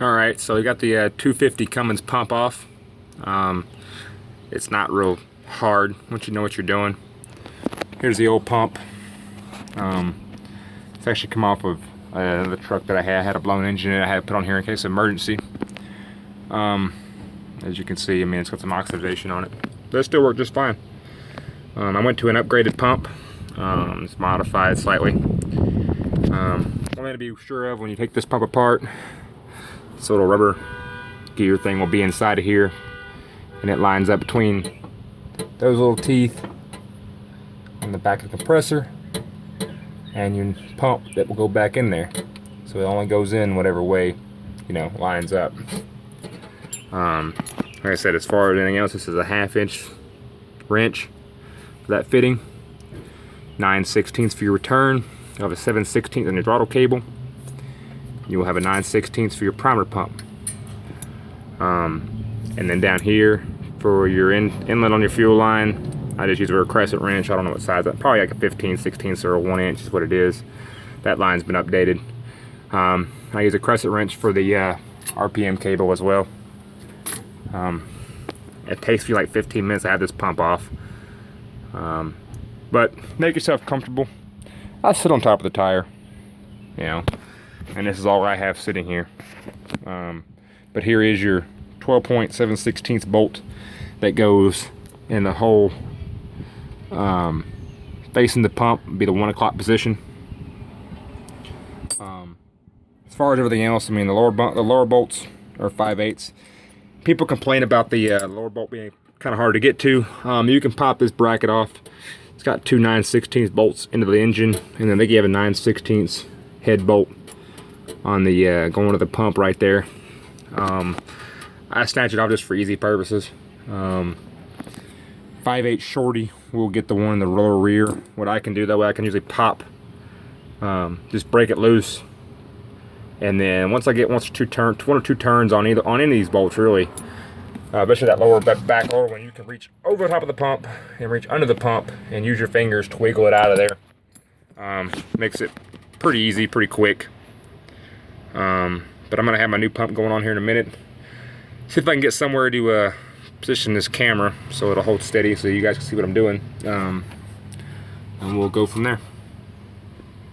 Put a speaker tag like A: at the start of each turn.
A: Alright, so we got the 250 Cummins pump off. It's not real hard once you know what you're doing. Here's the old pump. It's actually come off of the truck that I had a blown engine in it. I had to put on here in case of emergency. As you can see, I mean, it's got some oxidation on it, but it still worked just fine. I went to an upgraded pump. It's modified slightly. One thing to be sure of when you take this pump apart, this little rubber gear thing will be inside of here, and it lines up between those little teeth in the back of the compressor and your pump that will go back in there. So it only goes in whatever way, you know, lines up. Like I said, as far as anything else, this is a 1/2" wrench for that fitting. 9/16 for your return. You'll have a 7/16 on your throttle cable. You will have a 9/16 for your primer pump. And then down here for your inlet on your fuel line, I just use a crescent wrench. I don't know what size, probably like a 15/16 or a 1" is what it is. That line's been updated. I use a crescent wrench for the RPM cable as well. It takes me like 15 minutes to have this pump off. But make yourself comfortable. I sit on top of the tire, you know, and this is all I have sitting here. But here is your 12.7/16 bolt that goes in the hole facing the pump, be the 1 o'clock position. As far as everything else, I mean, the lower bolts are 5/8. People complain about the lower bolt being kind of hard to get to. You can pop this bracket off. It's got two 9/16 bolts into the engine, and then they give a 9/16 head bolt on the going to the pump right there. I snatch it off just for easy purposes. 5/8 shorty will get the one in the lower rear. What I can do that way, I can usually pop, just break it loose, and then once I get one or two turns on any of these bolts, really, especially that back lower one, you can reach over the top of the pump and reach under the pump and use your fingers to wiggle it out of there. Makes it pretty easy, pretty quick. But I'm gonna have my new pump going on here in a minute. See if I can get somewhere to position this camera so it'll hold steady so you guys can see what I'm doing. And we'll go from there.